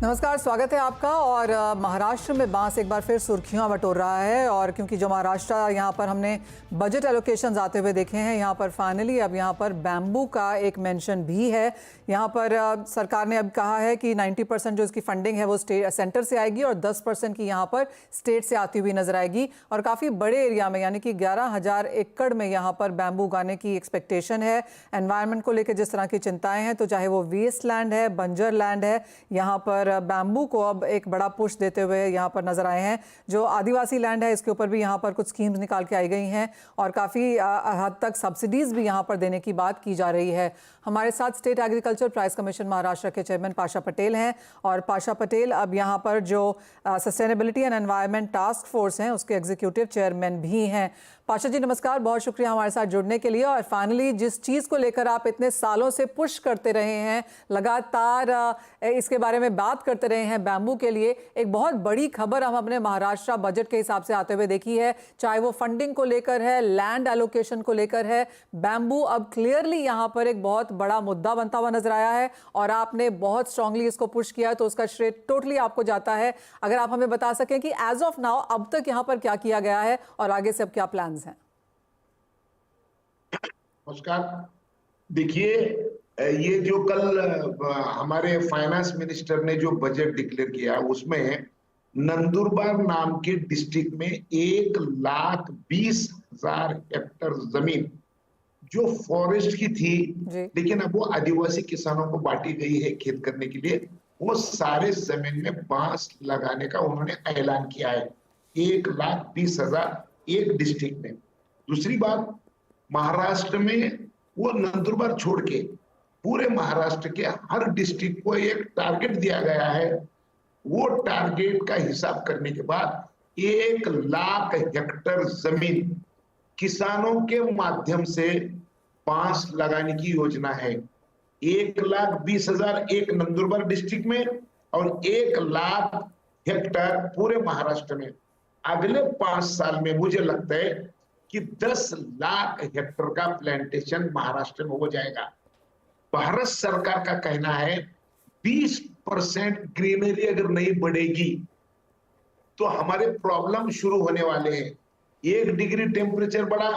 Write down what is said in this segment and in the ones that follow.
नमस्कार, स्वागत है आपका। और महाराष्ट्र में बांस एक बार फिर सुर्खियां बटोर रहा है, और क्योंकि जो महाराष्ट्र यहाँ पर हमने बजट एलोकेशंस आते हुए देखे हैं, यहाँ पर फाइनली अब यहाँ पर बैम्बू का एक मेंशन भी है। यहाँ पर सरकार ने अब कहा है कि 90% जो इसकी फंडिंग है वो सेंटर से आएगी और 10% की यहाँ पर स्टेट से आती हुई नजर आएगी। और काफ़ी बड़े एरिया में यानी कि 11,000 एकड़ में यहाँ पर बैम्बू उगाने की एक्सपेक्टेशन है। एनवायरनमेंट को लेकर जिस तरह की चिंताएं हैं, तो चाहे वो वेस्ट लैंड है, बंजर लैंड है, यहाँ पर बैम्बू को अब एक बड़ा पुश देते हुए यहाँ पर नजर आए हैं। जो आदिवासी लैंड है इसके ऊपर भी यहाँ पर कुछ स्कीम्स निकाल के आई गई हैं और काफ़ी हद तक सब्सिडीज भी यहाँ पर देने की बात की जा रही है। हमारे साथ state agriculture price commission Maharashtra के चेयरमैन पाशा पटेल हैं, और पाशा पटेल अब यहाँ पर जो sustainability and environment task force हैं उसके एग्जीक्यूटिव चेयरमैन भी हैं। पाशा जी नमस्कार, बहुत शुक्रिया हमारे साथ जुड़ने के लिए। और फाइनली जिस चीज़ को लेकर आप इतने सालों से पुश करते रहे हैं, लगातार इसके बारे में बात करते रहे हैं, बैम्बू के लिए एक बहुत बड़ी खबर हम अपने महाराष्ट्र बजट के हिसाब से आते हुए देखी है। चाहे वो फंडिंग को लेकर है, लैंड एलोकेशन को लेकर है, बैम्बू अब क्लियरली यहाँ पर एक बहुत बड़ा मुद्दा बनता हुआ नजर आया है और आपने बहुत स्ट्रांगली इसको पुश किया, तो उसका श्रेय टोटली आपको जाता है। अगर आप हमें बता सकें कि एज ऑफ नाउ अब तक यहाँ पर क्या किया गया है और आगे से अब क्या प्लान्स हैं। नमस्कार। देखिए, ये जो कल हमारे फाइनेंस मिनिस्टर ने जो बजट डिक्लेयर किया उसमें नंदुरबार नाम के डिस्ट्रिक्ट में 1,20,000 हेक्टेयर जमीन जो फॉरेस्ट की थी, लेकिन अब वो आदिवासी किसानों को बांटी गई है खेत करने के लिए, वो सारे जमीन में बांस लगाने का उन्होंने ऐलान किया है। 1,20,000 एक डिस्ट्रिक्ट में। दूसरी बात, महाराष्ट्र में वो नंदुरबार छोड़ के पूरे महाराष्ट्र के हर डिस्ट्रिक्ट को एक टारगेट दिया गया है। वो टारगेट का हिसाब करने के बाद 1,00,000 हेक्टेयर जमीन किसानों के माध्यम से बांस लगाने की योजना है। 1,20,000 एक नंदुरबार डिस्ट्रिक्ट में और 1,00,000 हेक्टेयर पूरे महाराष्ट्र में। अगले 5 साल में मुझे लगता है कि 10 लाख हेक्टेयर का प्लांटेशन महाराष्ट्र में हो जाएगा। भारत सरकार का कहना है 20% ग्रीनरी अगर नहीं बढ़ेगी तो हमारे प्रॉब्लम शुरू होने वाले हैं। 1 डिग्री टेम्परेचर बढ़ा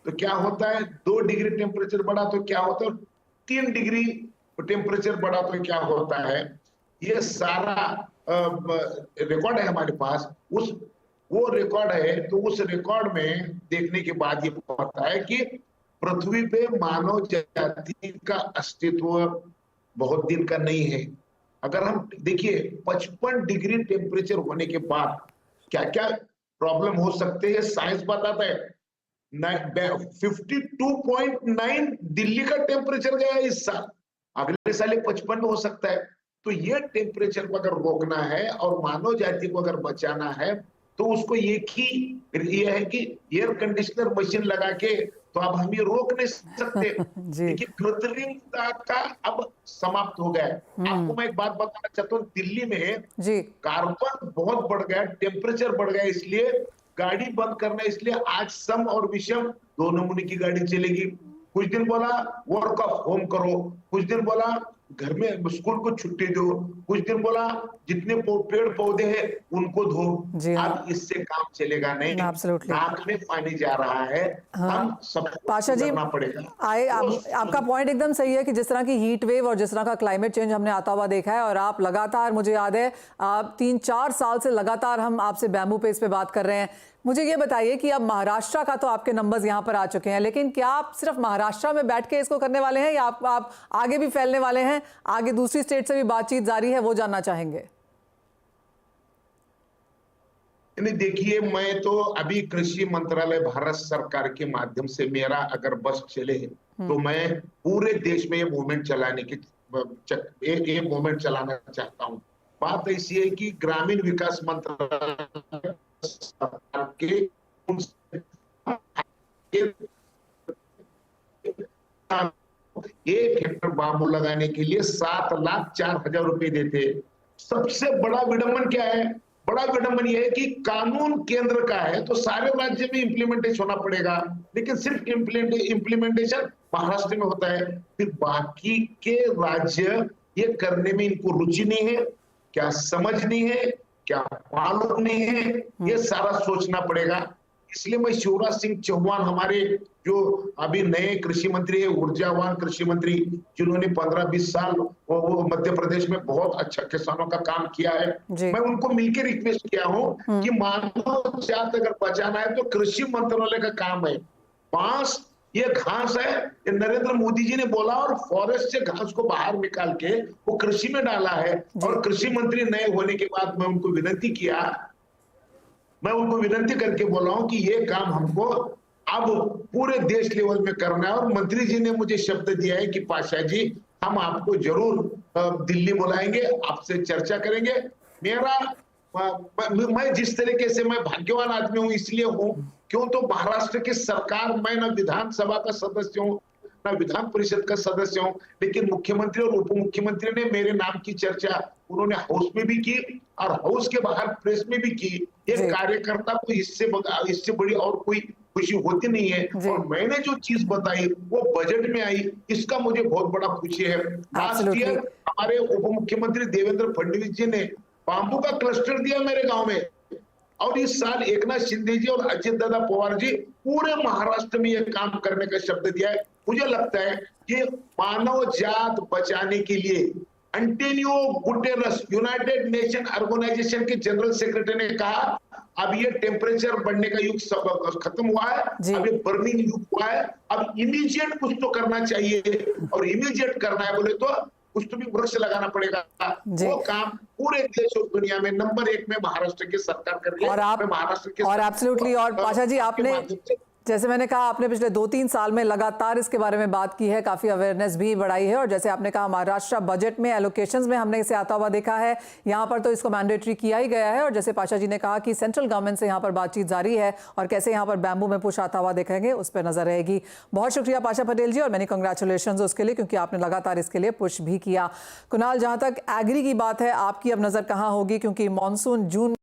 तो क्या होता है, 2 डिग्री टेम्परेचर बढ़ा तो क्या होता है, 3 डिग्री टेम्परेचर बढ़ा तो क्या होता है। ये सारा रिकॉर्ड है हमारे पास। वो रिकॉर्ड है, तो उस रिकॉर्ड में देखने के बाद ये पता है कि पृथ्वी पे मानव जाति का अस्तित्व बहुत दिन का नहीं है। अगर हम देखिए 55 डिग्री टेम्परेचर होने के बाद क्या क्या प्रॉब्लम हो सकते हैं, साइंस बताता है। 52.9 दिल्ली का टेम्परेचर गया इस साल, अगले साल 55 हो सकता है। तो ये टेम्परेचर को अगर रोकना है और मानव जाति को अगर बचाना है तो उसको एक ही ये है कि एयर कंडीशनर मशीन लगा के तो अब हम ये रोक नहीं सकते। देखिए, कृत्रिमता का अब समाप्त हो गया है। आपको मैं एक बात बताना चाहता हूँ, दिल्ली में कार्बन बहुत बढ़ गया, टेम्परेचर बढ़ गया, इसलिए गाड़ी बंद करना, इसलिए आज सम और विषम 2 नमूने की गाड़ी चलेगी। कुछ दिन बोला वर्क ऑफ होम करो, कुछ दिन बोला घर में स्कूल को छुट्टी दो, कुछ दिन बोला जितने पेड़ पौधे हैं उनको धो। अब इससे काम चलेगा नहीं, नाक में पानी जा रहा है। हम सब पाशा जी करना पड़ेगा। आपका पॉइंट एकदम सही है कि जिस तरह की हीट वेव और जिस तरह का क्लाइमेट चेंज हमने आता हुआ देखा है, और आप लगातार, मुझे याद है आप 3-4 साल से लगातार हम आपसे बैम्बू पे इस पे बात कर रहे हैं। मुझे ये बताइए कि अब महाराष्ट्र का तो आपके नंबर्स यहाँ पर आ चुके हैं, लेकिन क्या आप सिर्फ महाराष्ट्र में बैठ के इसको करने वाले हैं या आप आगे भी फैलने वाले हैं? आगे दूसरी स्टेट से भी बातचीत जारी है, वो जानना चाहेंगे। देखिए, मैं तो अभी कृषि मंत्रालय भारत सरकार के माध्यम से मेरा अगर बस चले तो मैं पूरे देश में ये मूवमेंट चलाने की ये मूवमेंट चलाना चाहता हूँ। बात ऐसी है कि ग्रामीण विकास मंत्रालय के 1 हेक्टेयर बाम्बू लगाने के लिए 7,04,000 रुपए देते। सबसे बड़ा विडंबन क्या है? बड़ा विडंबन यह है कि कानून केंद्र का है तो सारे राज्य में इम्प्लीमेंटेशन होना पड़ेगा, लेकिन सिर्फ इम्प्लीमेंटेशन महाराष्ट्र में होता है। फिर बाकी के राज्य ये करने में इनको रुचि नहीं है क्या समझ नहीं है, क्या मालूम नहीं है, ये सारा सोचना पड़ेगा। इसलिए मैं शिवराज सिंह चौहान, हमारे जो अभी नए कृषि मंत्री है, ऊर्जावान कृषि मंत्री, जिन्होंने 15-20 साल वो मध्य प्रदेश में बहुत अच्छा किसानों का काम किया है, मैं उनको मिलकर रिक्वेस्ट किया हूं कि मानव जात अगर बचाना है तो कृषि मंत्रालय का काम है। बांस ये घास है, ये नरेंद्र मोदी जी ने बोला, और फॉरेस्ट से घास को बाहर निकाल के वो कृषि में डाला है। और कृषि मंत्री नए होने के बाद मैं उनको विनती करके बोला हूं कि ये काम हमको अब पूरे देश लेवल में करना है। और मंत्री जी ने मुझे शब्द दिया है कि पाशा जी, हम आपको जरूर दिल्ली बुलाएंगे, आपसे चर्चा करेंगे। मैं जिस तरीके से, मैं भाग्यवान आदमी हूं इसलिए हूं क्यों तो महाराष्ट्र की सरकार, मैं ना विधानसभा का सदस्य हूं ना विधान परिषद का सदस्य हूं, लेकिन मुख्यमंत्री और उप मुख्यमंत्री ने मेरे नाम की चर्चा उन्होंने हाउस में भी की और हाउस के बाहर प्रेस में भी की। एक कार्यकर्ता को इससे बड़ी और कोई खुशी होती नहीं है। और मैंने जो चीज बताई वो बजट में आई, इसका मुझे बहुत बड़ा खुशी है। लास्ट ईयर हमारे उप मुख्यमंत्री देवेंद्र फडणवीस जी ने बांबू का क्लस्टर दिया मेरे गांव में, और इस साल एकनाथ शिंदे जी और अजित दादा पवार जी पूरे महाराष्ट्र में यह काम करने का शब्द दिया है। मुझे लगता है कि मानव जात बचाने के लिए Antonio Guterres, United Nation Organisation के जनरल सेक्रेटरी ने कहा, अब ये टेम्परेचर बढ़ने का युग खत्म हुआ है, अब ये बर्निंग युग हुआ है, अब इमीडिएट कुछ तो करना चाहिए। और इमीडिएट करना है बोले तो कुछ तो भी वृक्ष लगाना पड़ेगा। वो काम पूरे देश और दुनिया में नंबर 1 में महाराष्ट्र की सरकार कर रही है। और एब्सोल्युटली, और पाशा जी, आपने जैसे मैंने कहा, आपने पिछले 2-3 साल में लगातार इसके बारे में बात की है, काफ़ी अवेयरनेस भी बढ़ाई है। और जैसे आपने कहा, महाराष्ट्र बजट में एलोकेशंस में हमने इसे आता हुआ देखा है, यहाँ पर तो इसको मैंडेटरी किया ही गया है। और जैसे पाशा जी ने कहा कि सेंट्रल गवर्नमेंट से यहाँ पर बातचीत जारी है और कैसे यहाँ पर बैम्बू में पुश आता हुआ देखेंगे, उस पर नजर रहेगी। बहुत शुक्रिया पाशा पटेल जी, और मैनी कंग्रेचुलेशन उसके लिए, क्योंकि आपने लगातार इसके लिए पुश भी किया। कुणाल, जहाँ तक एग्री की बात है, आपकी अब नज़र कहाँ होगी, क्योंकि मानसून जून